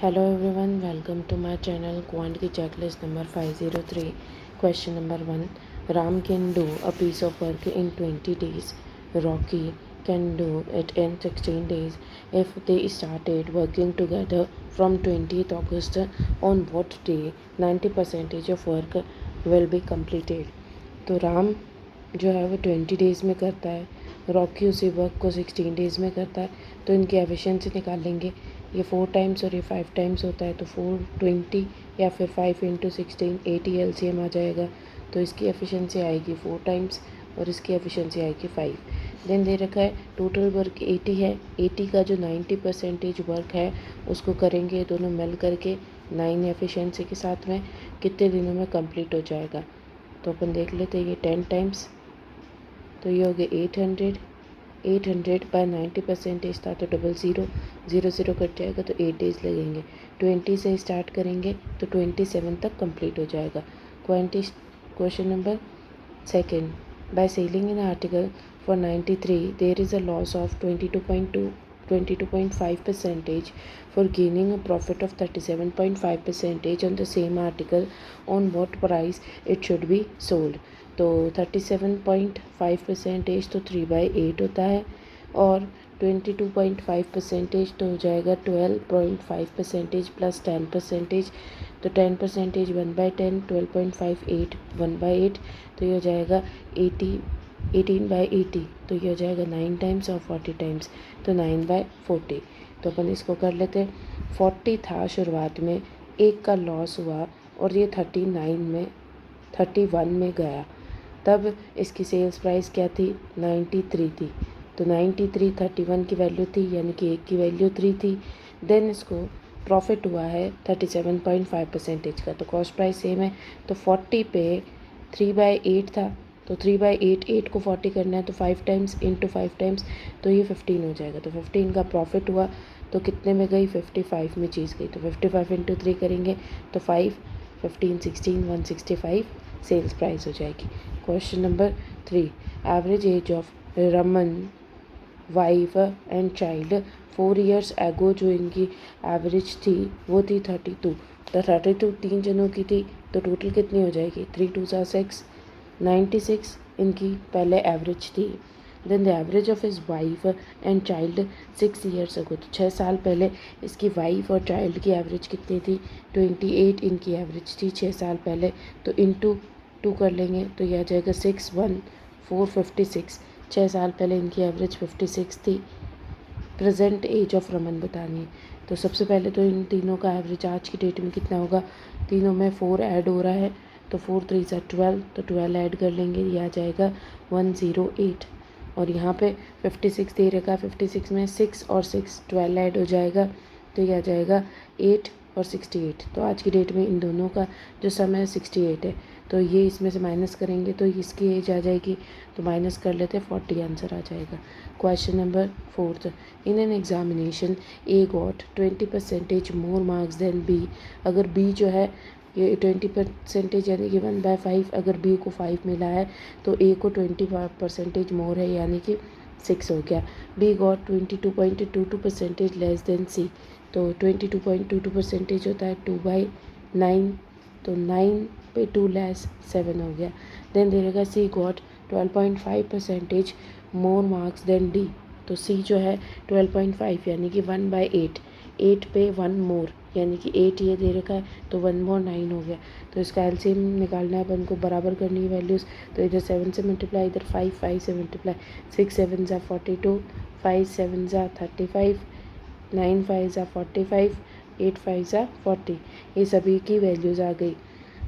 Hello everyone, welcome to my channel Quantity Checklist number 503. Question number 1. Ram can do a piece of work in 20 days. Rocky can do it in 16 days. If they started working together from 20th August, on what day 90% of work will be completed? तो राम जो है वो 20 days में करता है, Rocky उसी work को 16 days में करता है। तो इनकी एफिशिएंसी निकाल लेंगे। ये 4 टाइम्स और ये 5 टाइम्स होता है, तो 420 या फिर 5 इंटू 16 80 LCM आ जाएगा। तो इसकी एफिशिएंसी आएगी 4 टाइम्स और इसकी एफिशिएंसी आएगी 5। देन दे रखा है टोटल वर्क 80 है। 80 का जो 90% वर्क है उसको करेंगे दोनों मिल करके 9 एफिशिएंसी के साथ में, कितने दिनों में कंप्लीट हो जाएगा। तो अपन देख लेते हैं। ये 10 टाइम्स, तो ये हो गया 800। 800 बाय 90% था तो 00 0 कट जाएगा, तो 8 डेज़ लगेंगे। 20 से स्टार्ट करेंगे तो 27 तक कंप्लीट हो जाएगा। Question number 2. By selling in article for 93 there is a loss of 22.5% for gaining a profit of 37.5% on the same article. On what price it should be sold? तो 37.5% तो 3/8 होता है और 22.5% तो हो जाएगा 12.5% प्लस 10%। तो 10% 1/10, 12.58 1/8, तो ये हो जाएगा 18/80। तो ये हो जाएगा 9 टाइम्स और 40 टाइम्स, तो 9/40। तो अपन इसको कर लेते हैं। 40 था शुरुआत में, एक का लॉस हुआ और ये 31 में गया, तब इसकी सेल्स प्राइस क्या थी? 93 थी। तो 93 31 की वैल्यू थी, यानी कि एक की वैल्यू 3 थी। देन इसको प्रॉफिट हुआ है 37.5% का। तो कॉस्ट प्राइस सेम है, तो 40 पे 3/8 था, तो 3/8 8 को 40 करना है, तो 5 टाइम्स इंटू 5 टाइम्स, तो ये 15 हो जाएगा। तो 15 का प्रॉफिट हुआ, तो कितने में गई? 55 में चीज़ गई। तो 55 इंटू 3 करेंगे तो 5 15 16 165 सेल्स प्राइस हो जाएगी। Question number 3. Average age of Raman wife and child 4 years एगो, जो इनकी एवरेज थी वो थी 32। तो 32 3 जनों की थी, तो टोटल कितनी हो जाएगी? 3 2 6 96 इनकी पहले एवरेज थी। Then the average of his wife and child 6 years ago, तो 6 साल पहले इसकी वाइफ और चाइल्ड की एवरेज कितनी थी? 28 इनकी एवरेज थी 6 साल पहले। तो इंटू 2 कर लेंगे तो यह आ जाएगा 61456। 6 साल पहले इनकी एवरेज 56 थी। प्रेजेंट एज ऑफ रमन बतानी है। तो सबसे पहले तो इन तीनों का एवरेज आज की डेट में कितना होगा? तीनों में 4 ऐड हो रहा है, तो 4 3 12, तो 12 ऐड कर लेंगे, यह आ जाएगा 108। और यहाँ पे 56 दे रखा है, 56 में 6 और 6 12 ऐड हो जाएगा, तो यह आ जाएगा 8 और 68। तो आज की डेट में इन दोनों का जो सम है 68 है। तो ये इसमें से माइनस करेंगे तो इसकी एज आ जाएगी, तो माइनस कर लेते हैं 40, आंसर आ जाएगा। Question number 4. In an examination A got 20% more marks than B. अगर बी जो है ये 20% यानी कि 1/5, अगर बी को 5 मिला है तो ए को 25% मोर है, यानी कि 6 हो गया। बी गॉट 22.22% लेस देन सी। तो 22.22% होता है 2/9, तो 9 पे 2 लेस 7 हो गया। देन दे देगा C got 12.5% more marks then D. तो सी जो है 12.5 यानी कि 1/8, 8 पे 1 मोर यानी कि 8 ये दे रखा है, तो 1 मोर 9 हो गया। तो इसका एलसीएम निकालना है अपन को, बराबर करनी है वैल्यूज़। तो इधर 7 से मल्टीप्लाई, इधर 5 से मल्टीप्लाई। 6 7 ज़ा 42, 5 7 ज़ा 35, 9 5 ज़ा 45, 8 5 ज़ा 40। ये सभी की वैल्यूज़ आ गई।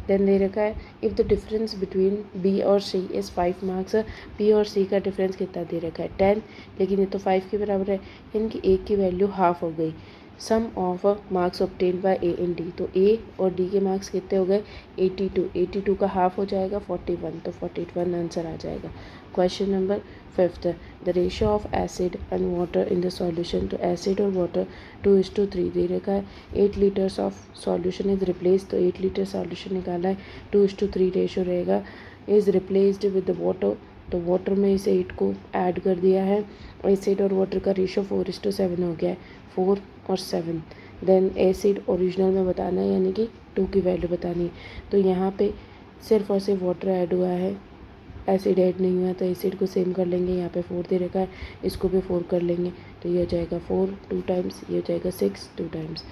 देन दे रखा है if the difference between B और सी इज़ 5 मार्क्स। बी और सी का डिफरेंस कितना दे रखा है? 10, लेकिन ये तो 5 के बराबर है, इनकी एक की वैल्यू हाफ हो गई। Sum of marks obtained by A and D. तो ए और डी के मार्क्स कितने हो गए? 82। 82 का हाफ हो जाएगा 41, तो 41 आंसर आ जाएगा। Question number 5. The ratio of acid and water in the solution. तो एसिड और वाटर 2:3 दे रखा है। 8 litres of solution is replace, तो 8 लीटर सॉल्यूशन निकाला है, 2:3 रेशियो रहेगा। Is replaced with the water, तो वाटर में इस 8 को ऐड कर दिया है। एसिड और वाटर का रेशियो 4:7 हो गया है, 4 और 7। देन एसिड ओरिजिनल में बताना है, यानी कि 2 की वैल्यू बतानी है। तो यहाँ पे सिर्फ और सिर्फ वाटर ऐड हुआ है, एसिड ऐड नहीं हुआ, तो एसिड को सेम कर लेंगे। यहाँ पे 4 दे रखा है, इसको भी 4 कर लेंगे। तो ये हो जाएगा 4 2 टाइम्स, ये हो जाएगा 6 2 टाइम्स।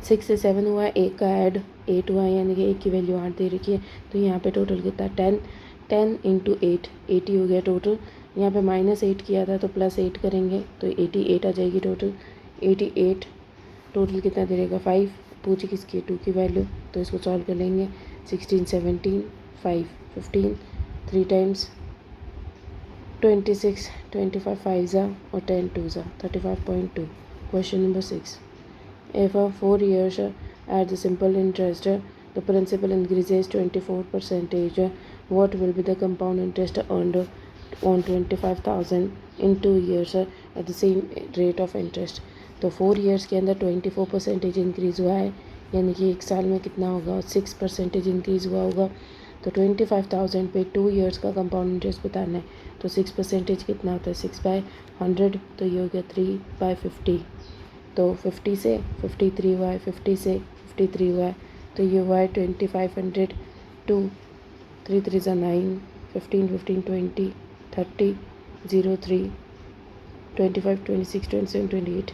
6 से 7 हुआ है, 1 का ऐड 8 हुआ है, यानी कि 1 की वैल्यू 8 दे रखी है। तो यहाँ पे टोटल कितना 10 इंटू 8 80 हो गया टोटल। यहाँ पे -8 किया था तो +8 करेंगे तो 88 आ जाएगी टोटल। 88 टोटल कितना दे देगा 5। पूछी किसकी 2 की वैल्यू, तो इसको सॉल्व कर लेंगे। 16 17 5 15 3 टाइम्स 26 25 5 ज़ा और 10 2 ज़ा 35.2। Question number 6, if 4 years at the simple interest the principal increases 24%, what will be the compound interest earned on 25,000 in 2 years at the same rate of interest। तो 4 years के अंदर 24% इंक्रीज़ हुआ है, यानी कि 1 साल में कितना होगा 6% इंक्रीज़ हुआ होगा। तो 25,000 पे 2 years का कंपाउंड इंटरेस्ट बताना है। तो 6% कितना होता है 6/100, तो ये हो गया 3/50। तो 50 से 53 हुआ है, 50 से 53 हुआ है, तो ये हुआ है 2500 2 3 3 ज़ा 9 15 15 20 30 0 3 25 26 27 28।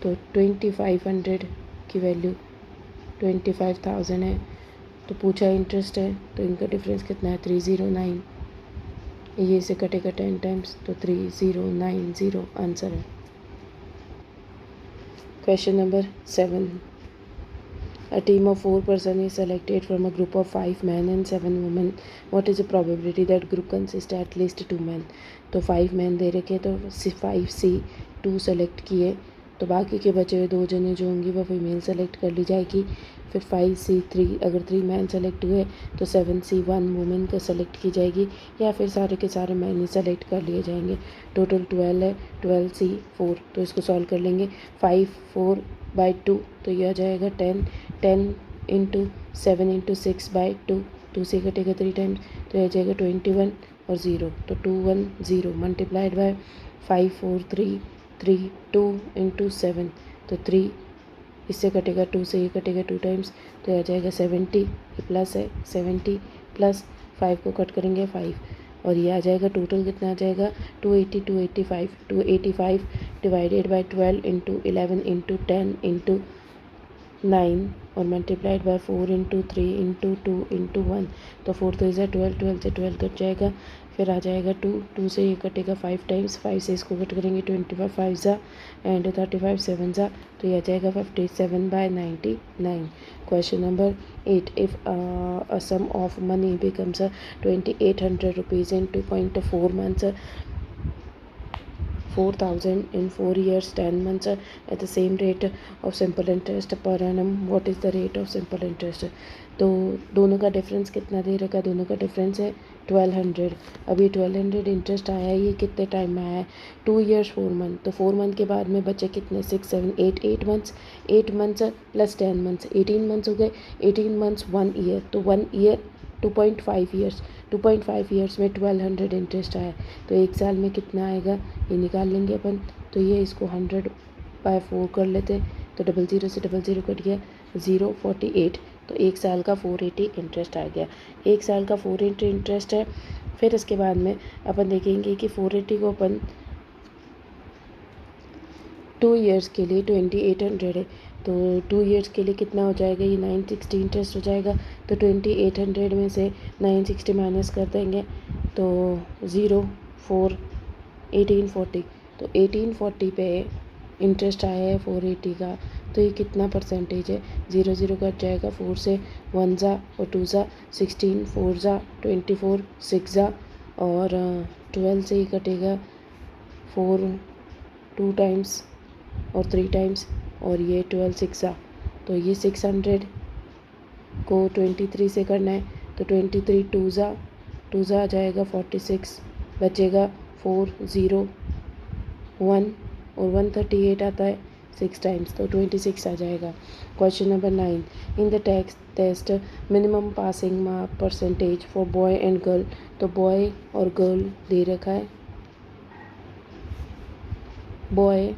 तो 2500 की वैल्यू 25,000 है। तो पूछा इंटरेस्ट है, तो इनका डिफरेंस कितना है 309। ये से कटेगा 10 टाइम्स, तो 3090 आंसर है। Question number 7, a team of 4 persons is selected from a group of 5 men and 7 women. What is the probability that group consists at least 2 men? तो 5 मैन दे रखे, तो 5C2 सेलेक्ट किए, तो बाकी के बचे हुए 2 जने जो होंगी वो फीमेल सेलेक्ट कर ली जाएगी। फिर 5C3 अगर 3 मैन सेलेक्ट हुए तो 7C1 वुमेन का सेलेक्ट की जाएगी, या फिर सारे के सारे मैन ही सेलेक्ट कर लिए जाएंगे। टोटल 12 है, 12C4, तो इसको सॉल्व कर लेंगे। 5 4/2, तो यह आ जाएगा 10 इंटू 7 इंटू 6/2, 2 से कटेगा 3 टाइम्स, तो यह आ जाएगा 21 और 0, तो 210 मल्टीप्लाइड बाय 5 4 3 3 2 इंटू 7, तो 3 इससे कटेगा 2 से ये कटेगा 2 टाइम्स, तो यह आ जाएगा 70। ये प्लस है 70 प्लस 5 को कट करेंगे 5, और ये आ जाएगा टोटल कितना आ जाएगा 285 divided by 12 into 11 into 10 into 9 और multiplied by 4 into 3 into 2 into 1, तो 4 तो इज़ 12 12 से 12 कट जाएगा। फिर आ जाएगा 2 से ये कटेगा 5 टाइम्स, 5 से इसको कट करेंगे 25 5 ज़ा एंड 35 7 ज़ा, तो ये आ जाएगा 57/99। Question number 8, if a sum of money becomes 2800 rupees in 2.4 months 4,000 in 4 years 10 months at the same rate of simple interest per annum, what is the rate of simple interest? तो दोनों का difference कितना दे रखा है, दोनों का difference है 1200। अब ये 1200 इंटरेस्ट आया है, ये कितने टाइम में आया है 2 years 4 मंथ, तो 4 मंथ के बाद में बचे कितने 6 7 8 months, 8 months plus 10 months 18 months हो गए, 18 मंथ्स 1 ईयर, तो 1 ईयर 2.5 ईयर्स, 2.5 ईयर्स में 1200 इंटरेस्ट आया, तो 1 साल में कितना आएगा ये निकाल लेंगे अपन। तो ये इसको 100/4 कर लेते, तो 00 से 00 कट गया 048, तो 1 साल का 480 इंटरेस्ट आ गया। 1 साल का 480 इंटरेस्ट है। फिर इसके बाद में अपन देखेंगे कि 480 को अपन 2 ईयर्स के लिए 2800 है, तो 2 ईयर्स के लिए कितना हो जाएगा ये 960 इंटरेस्ट हो जाएगा। तो 2800 में से 960 माइनस कर देंगे, तो 0 4 1840, तो 1840 पे इंटरेस्ट आया है 480 का, तो ये कितना परसेंटेज है 0 कट जाएगा, 4 से 1 ज़ा और 2 ज़ा 16 4 ज़ा 24 6 ज़ा और 12 से ही कटेगा 4 2 टाइम्स और 3 टाइम्स, और ये 12 6 ज़ा, तो ये 600 को 23 से करना है, तो 23 2 ज़ा आ जाएगा 46, बचेगा 4 0 1 और 138 आता है 6 टाइम्स, तो 26 आ जाएगा। Question number 9, in the test minimum passing mark percentage for boy and girl, तो बॉय और गर्ल दे रखा है, बॉय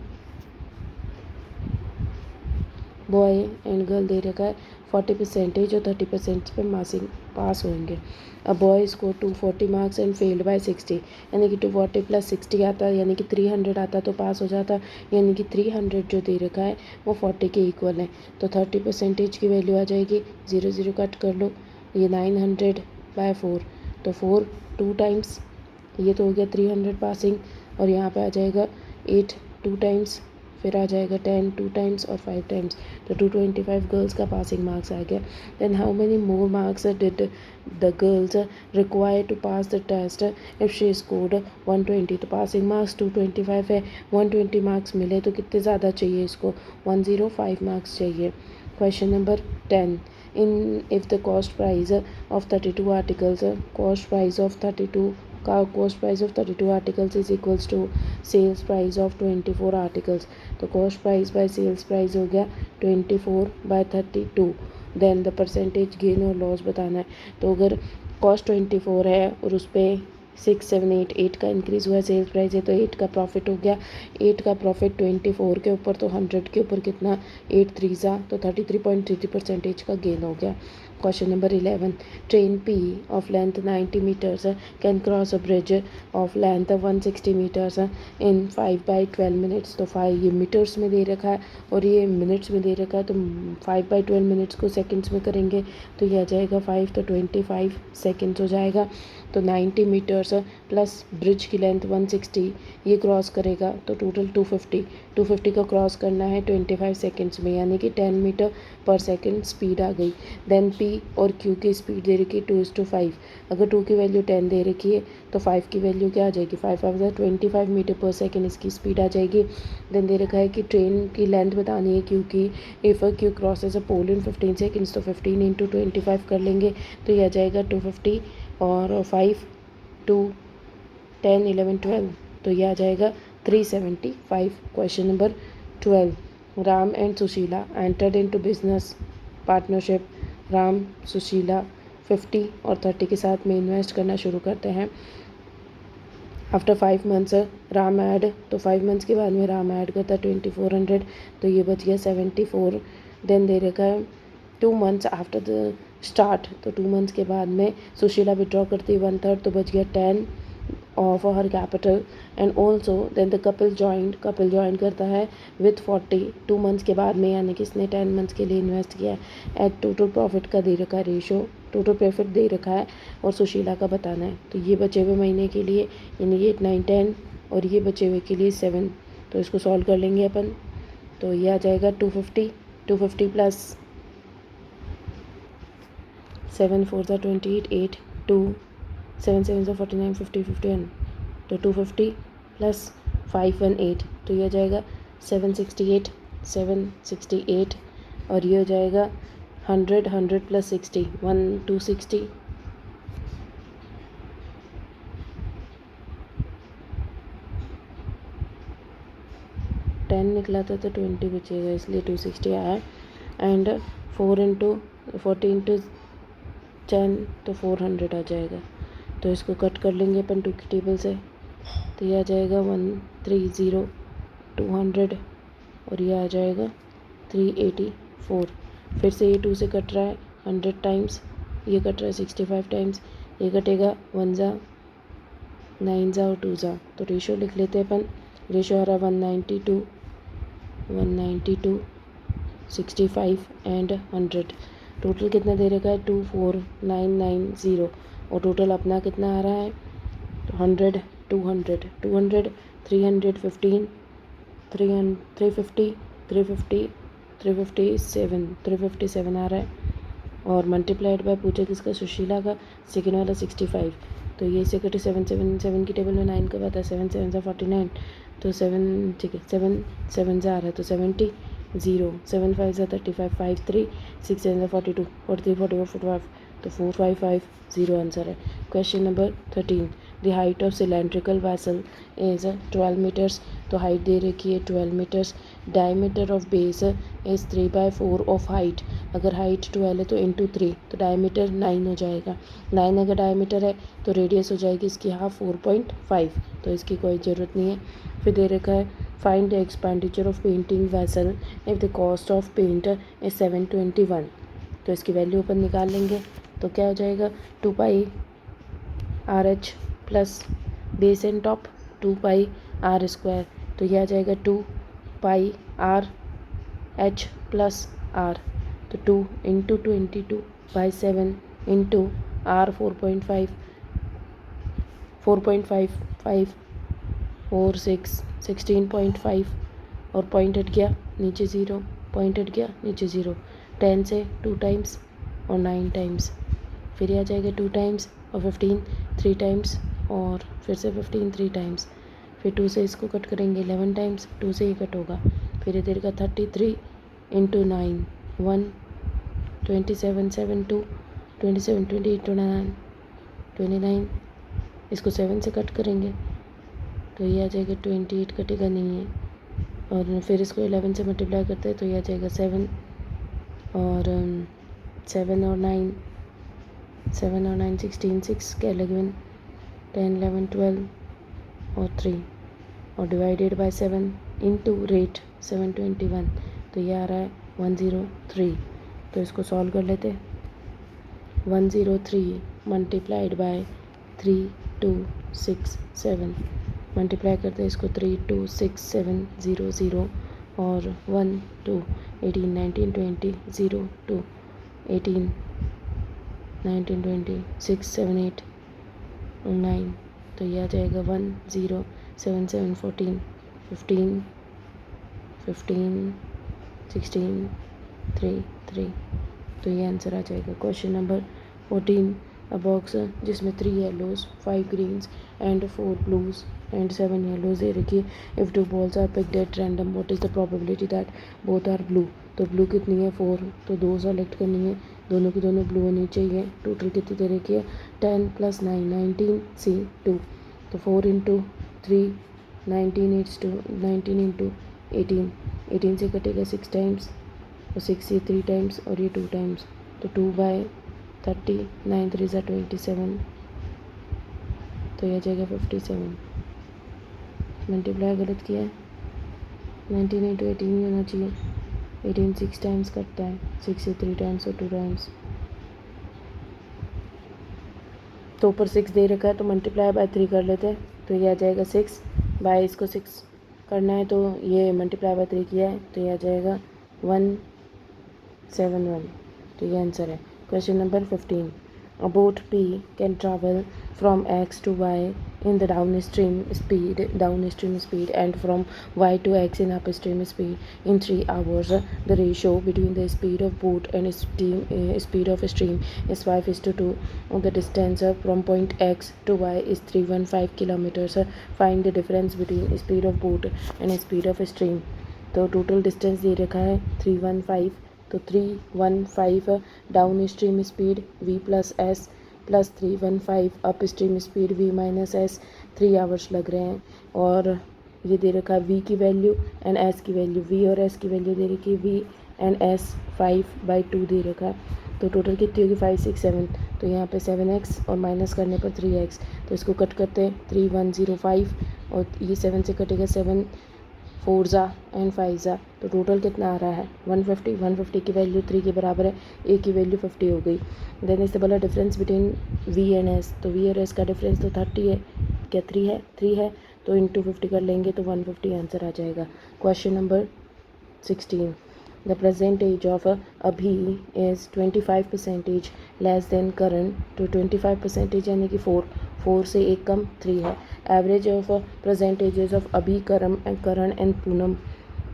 बॉय एंड गर्ल दे रखा है 40% और 30% पे मार्क्सिंग पास होंगे। अब boy score 240 marks and failed by 60, यानी कि 240 प्लस 60 आता यानी कि 300 आता तो पास हो जाता, यानी कि 300 जो दे रखा है वो 40 के इक्वल है। तो 30% की वैल्यू आ जाएगी, 0 0 कट कर लो, ये 900/4, तो 4 2 टाइम्स, ये तो हो गया 300 पासिंग, और यहाँ पे आ जाएगा 8 2 टाइम्स, फिर आ जाएगा 10 2 टाइम्स और 5 टाइम्स, तो 225 गर्ल्स का पासिंग मार्क्स आ गया। Then how many more marks did the girls require to pass the test if she scored 120, तो पासिंग मार्क्स 225 है, 120 मार्क्स मिले तो कितने ज़्यादा चाहिए इसको, 105 मार्क्स चाहिए। Question number 10, in if the cost price of 32 articles cost price of 32 articles is equals to sales price of 24 articles, तो cost price by sales price हो गया 24/32, देन द परसेंटेज गेन और लॉस बताना है। तो अगर cost 24 है और उस पर 6 7 8 का इंक्रीज़ हुआ, सेल्स प्राइस है तो 8 का प्रॉफिट हो गया, 8 का प्रॉफिट 24 के ऊपर, तो 100 के ऊपर कितना, 8 3 तो 33.33% का गेन हो गया। Question number 11, train P of length 90 metres can cross a bridge of length 160 metres in 5/12 minutes, तो 5 ये मीटर्स में दे रखा है और ये मिनट्स में दे रखा है, तो 5/12 मिनट्स को सेकंड्स में करेंगे तो ये आ जाएगा 5, तो 25 सेकंड्स हो जाएगा। तो 90 मीटर्स प्लस ब्रिज की लेंथ 160 ये क्रॉस करेगा तो टोटल 250 का क्रॉस करना है 25 सेकंड्स में, यानी कि 10 मीटर पर सेकंड स्पीड आ गई। देन P और Q की स्पीड दे रखी है 2:5, अगर 2 की वैल्यू 10 दे रखी है तो 5 की वैल्यू क्या आ जाएगी, 5 मीटर पर सेकंड इसकी स्पीड आ जाएगी। देन दे रखा है कि ट्रेन की लेंथ बतानी है Q की, if Q crosses a pole in 15 seconds, तो 15 × 25 कर लेंगे तो ये आ जाएगा 250, और 5 2 10 11 12, तो ये आ जाएगा 375। Question number 12, Ram and Sushila entered into business partnership. Ram Sushila 50 और 30 के साथ में इन्वेस्ट करना शुरू करते हैं। आफ्टर 5 मंथ्स राम ऐड, तो 5 मंथ्स के बाद में राम ऐड करता है 2400, तो ये बच गया 74। देन दे रखा है 2 मंथ्स आफ्टर द स्टार्ट, तो 2 मंथ्स के बाद में सुशीला विड्रॉ करती है 1/3, तो बच गया 10 of her capital. And also then the Kapil join करता है विथ 40 2 मंथ्स के बाद में, यानी कि इसने 10 मंथ्स के लिए इन्वेस्ट किया है। एट टोटल प्रॉफिट का दे रखा है रेशो, टोटल प्रॉफिट दे रखा है और सुशीला का बताना है। तो ये बचे हुए महीने के लिए यानी कि 8 9 10 और ये बचे हुए के लिए 7, तो इसको सॉल्व कर लेंगे अपन, तो ये आ जाएगा 250 प्लस 7 4 28 8 2 7 7 49 50 51, तो 250 प्लस 518, तो ये हो जाएगा 768 और ये हो जाएगा 100 प्लस 60 260, 10 निकला था तो 20 बचेगा इसलिए 260 आया। एंड 40 × 10 तो 400 आ जाएगा, तो इसको कट कर लेंगे अपन 2 की टेबल से, तो ये आ जाएगा 130 200 और ये आ जाएगा 384। फिर से ये 2 से कट रहा है 100 टाइम्स, ये कट रहा है 65 टाइम्स, ये कटेगा 1 जा 9 जा और 2 जा, तो रेशो लिख लेते हैं अपन। रेशो आ रहा है 192 65 एंड 100। टोटल कितना दे रखा है 24990 और टोटल अपना कितना आ रहा है 100 200 315 357 आ रहा है, और मल्टीप्लाइड बाय पूछे किसका, सुशीला का, सेकेंड वाला 65, तो ये 7 की टेबल में 9 का आता है, 7 7 49, तो 7 ठीक है 7 7 आ रहा है तो 70 0 7 5 35 5 3 6 7 42 43 44 45, तो 455 0 आंसर है। Question number 13, the height of cylindrical vessel is 12 metres, तो हाइट दे रखी है 12 metres. Diameter of base is 3/4 of height, अगर हाइट 12 है तो इंटू 3, तो डायमीटर 9 हो जाएगा। 9 अगर डायमीटर है तो रेडियस हो जाएगी इसकी हाफ 4.5, तो इसकी कोई ज़रूरत नहीं है। फिर दे रखा है find the expenditure of painting vessel if the cost of paint is 721। तो इसकी वैल्यू अपन निकाल लेंगे। तो क्या हो जाएगा 2 pi R H plus base and top 2 pi R square. तो यह आ जाएगा 2 pi R H plus R. तो 2 इंटू 22/7 इंटू आर 4.5 4 6 16.5 और पॉइंट हट गया नीचे 0, पॉइंट हट गया नीचे 0। 10 से 2 टाइम्स और 9 टाइम्स, फिर आ जाएगा 2 टाइम्स और 15 3 टाइम्स और फिर से 15 3 टाइम्स। फिर 2 से इसको कट करेंगे 11 टाइम्स, 2 से ही कट होगा। फिर इधर का 33 इंटू 9 1 27 7 2 27 28 29 इसको 7 से कट करेंगे तो ये आ जाएगा 28, कटेगा नहीं है। और फिर इसको 11 से मल्टीप्लाई करते हैं तो ये आ जाएगा 7 और 7 और 9 16 6 का 11 10 11 12 और 3 और डिवाइडेड बाय 7 इंटू रेट 721। तो ये आ रहा है 103। तो इसको सॉल्व कर लेते। 103 मल्टीप्लाइड बाय 3267 मल्टीप्लाई करते हैं इसको 326700 और 1 2 18 19 20 0 2 18 19 20 6 7 8 9। तो यह आ जाएगा 1 0 7 7 14 15 15 16 3 3। तो ये आंसर आ जाएगा। क्वेश्चन नंबर 14 अ बॉक्स जिसमें 3 yellows 5 greens and 4 blues and 7 yellows दे रखी है। If 2 balls are picked at random what is the probability that both are blue. तो ब्लू कितनी है 4, तो 2 सेलेक्ट करनी है, दोनों की दोनों ब्लू होनी चाहिए। टोटल कितनी दे रखी है 10 + 9 19 सी 2। तो 4 इंटू 3 19 इंटू 18 से कटेगा 6 टाइम्स और 6 से 3 टाइम्स और ये 2 टाइम्स। तो 2/30 9 3 27। तो यह जाएगा 57। मल्टीप्लाई गलत किया है, 19 इंटू 18 ही होना चाहिए। 18 6 टाइम्स कटता है, 6 से 3 टाइम्स और 2 टाइम्स। तो ऊपर 6 दे रखा है तो मल्टीप्लाई बाय 3 कर लेते हैं। तो ये आ जाएगा 6 बाय इसको 6 करना है तो ये मल्टीप्लाई बाय 3 किया है तो ये आ जाएगा 171। तो ये आंसर है। Question number 15 A boat P can travel from X to Y in the downstream speed and from Y to X in upstream speed in 3 hours. The ratio between the speed of boat and speed of stream is 5:2. The distance from point X to Y is 315 kilometers. Find the difference between speed of boat and speed of stream. तो total distance दे रखा है 315। तो 315 down stream speed v + s plus 315 up stream speed v - s 3 hours लग रहे हैं। और ये दे रखा है v की वैल्यू एंड s की वैल्यू, v और s की वैल्यू दे रखी है, v एंड s 5/2 दे रखा है। तो टोटल कितनी होगी 5 6 7। तो यहाँ पे 7x और माइनस करने पर 3x। तो इसको कट करते हैं 3105 और ये 7 से कटेगा 7 4 ज़ा एंड 5 ज़ा। तो टोटल कितना आ रहा है 150। 150 की वैल्यू 3 के बराबर है, a की वैल्यू 50 हो गई। देन इससे बोला difference between v and s। तो v और s का डिफरेंस तो 30 है, क्या 3 है? 3 है तो इंटू 50 कर लेंगे तो 150 आंसर आ जाएगा। Question number 16 The present age of Abhi is 25% less than Karan. तो 25% यानी कि 4 से 1 कम 3 है। Average of present ages of अभी करण एंड पूनम।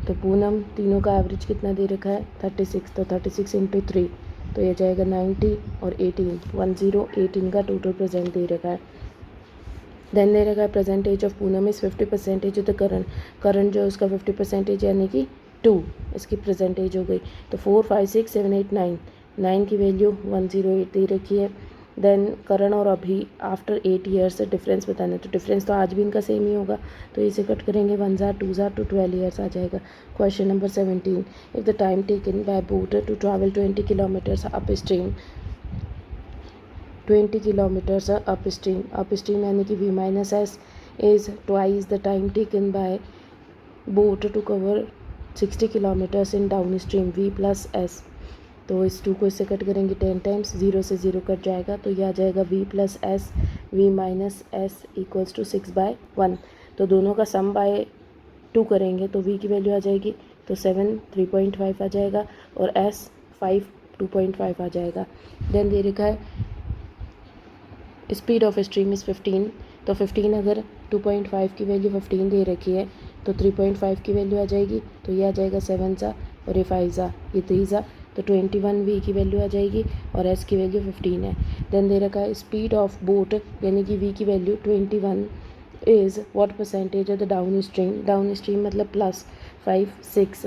तो पूनम तीनों का एवरेज कितना दे रखा है 36। तो 36 इंटू 3 तो ये जाएगा 90 और 18 का टोटल प्रेजेंट दे रखा है। देन दे रखा है present age of Poonam is 50% तो करण जो उसका 50% यानी कि 2 इसकी प्रेजेंट एज हो गई। तो 4 5 6 7 8 9 की वैल्यू 108 दे रखी है। देन करण और अभी आफ्टर 8 ईयर्स डिफरेंस बताना है। तो डिफरेंस तो आज भी इनका सेम ही होगा तो इसे कट करेंगे 1 ज़ा 2 ज़ा तो 12 ईयर्स आ जाएगा। Question number 17 if the time taken by boat to travel 20 kilometres upstream 20 kilometres upstream यानी कि v - s is twice the time taken by boat to cover 60 kilometres in downstream V plus S. तो इस 2 को इससे cut करेंगे 10 times, 0 से 0 cut जाएगा, तो यह आ जाएगा V plus S, V minus S equals to 6/1। तो दोनों का सम बाय 2 करेंगे तो V की वैल्यू आ जाएगी, तो 7 3.5 आ जाएगा और S 5 2.5 आ जाएगा। देन दे रखा है स्पीड ऑफ स्ट्रीम इज़ 15, तो 15 अगर 2.5 की वैल्यू 15 दे रखी है तो 3.5 की वैल्यू आ जाएगी, तो ये आ जाएगा 7 सा और ये 5 सा, ये 3 सा, तो 21 V की वैल्यू आ जाएगी और S की वैल्यू 15 है। देन दे रखा है स्पीड ऑफ बोट यानी कि V की value 21 is what percentage of the down stream मतलब प्लस 5 6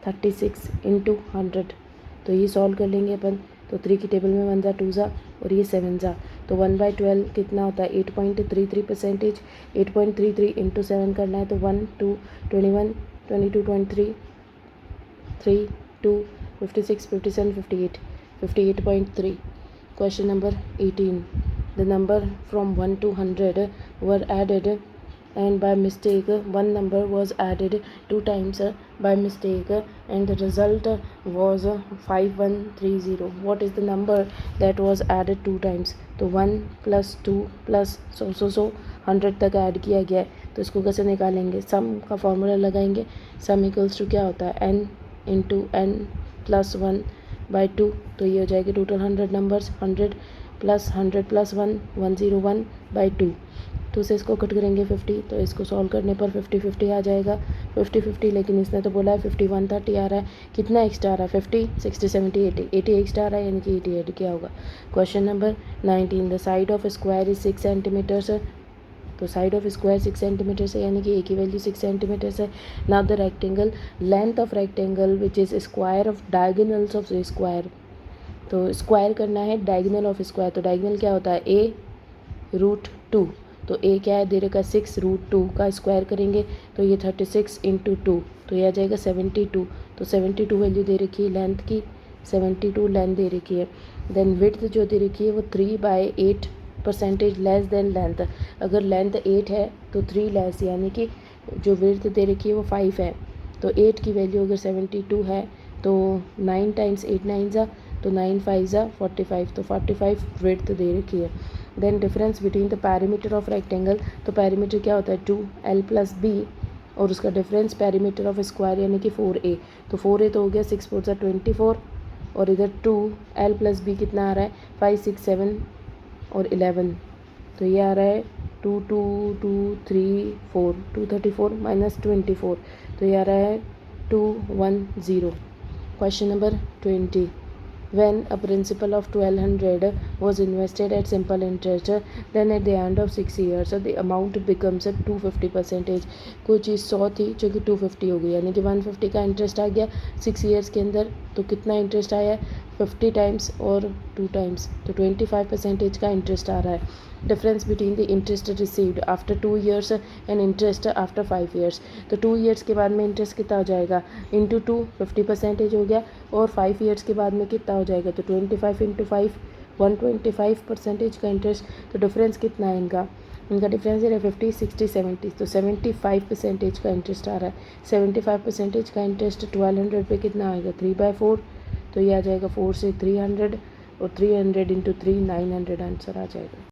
36 इंटू 100। तो ये सॉल्व कर लेंगे अपन, तो 3 की टेबल में 1 ज़ा 2 ज़ा और ये 7 ज़ा, तो 1/12 कितना होता है 8.33%। 8.33 इंटू 7 करना है, तो 1 2 21 22 23 3 2 56 57 58 58.3। Question number 18. The number from 1 to 100 were added and by mistake one number was added 2 times by mistake and the result was 5130. What is the number that was added 2 times? तो 1 + 2 + सो 100 तक add किया गया है, तो इसको कैसे निकालेंगे? सम का फॉर्मूला लगाएंगे। सम इक्वल्स टू क्या होता है n इंटू n + 1/2, तो ये हो जाएगी टोटल 100 नंबर्स, 100 + 100 + 1 101/2। तो उसे इसको कट करेंगे 50, तो इसको सॉल्व करने पर 50 50 आ जाएगा, 50 50, लेकिन इसने तो बोला है 51 30 आ रहा है। कितना एक्स्ट्रा आ रहा है? 50 60 70 80 80 एक्स्ट्रा आ रहा है, यानी कि 80 ऐड किया होगा। Question number 19। The side of square is 6 centimetres, तो साइड ऑफ स्क्वायर 6 सेंटीमीटर्स है, यानी कि ए की वैल्यू 6 सेंटीमीटर्स है। Now the rectangle length of rectangle which is square of diagonals of square, तो स्क्वायर करना है डायगोनल ऑफ स्क्वायर, तो डायगोनल क्या होता है a√2, तो a क्या है दे रखा 6√2 का स्क्वायर करेंगे, तो ये 36 इंटू 2, तो ये आ जाएगा 72, तो 72 वैल्यू दे रखी है लेंथ की, 72 लेंथ दे रखी है। देन विड्थ जो दे रखी है वो 3/8% लेस देन लेंथ। अगर लेंथ 8 है तो 3 लेस, यानी कि जो विड्थ दे रखी है वो 5 है, तो 8 की वैल्यू अगर 72 है तो 9 टाइम्स 8 9 ज़ा, तो 9 5 ज़ा 45, तो 45 विड्थ दे रखी है। Then difference between the perimeter of rectangle, तो पैरीमीटर क्या होता है 2l + b और उसका डिफरेंस पैरीमीटर ऑफ स्क्वायर यानी कि 4a, तो 4a तो हो गया 6 4 24 और इधर 2l + b कितना आ रहा है 5 6 7 और 11, तो ये आ रहा है 2 2 2 3 4 234 - 24, तो ये आ रहा है 210। Question number 20। When a principal of 1200 was invested at simple interest, then at the end of 6 years the amount becomes 250%। कोई चीज़ 100 थी जो कि 250 हो गई, यानी कि 150 का इंटरेस्ट आ गया 6 ईयर्स के अंदर, तो कितना इंटरेस्ट आया 50 टाइम्स और 2 टाइम्स, तो 25% का इंटरेस्ट आ रहा है। Difference between the interest received after 2 years and interest after 5 years, तो 2 ईयर्स के बाद में इंटरेस्ट कितना हो जाएगा इंटू 2 50% हो गया, और 5 ईयर्स के बाद में कितना हो जाएगा, तो 25 इंटू 5 125% का इंटरेस्ट। तो डिफरेंस कितना है इनका डिफरेंस है 50 60 70, तो 75% का इंटरेस्ट आ रहा है। 75% का इंटरेस्ट 1200 पे कितना आएगा 3/4, तो ये आ जाएगा 4 से 300 और 300 इंटू 3 900 आंसर आ जाएगा।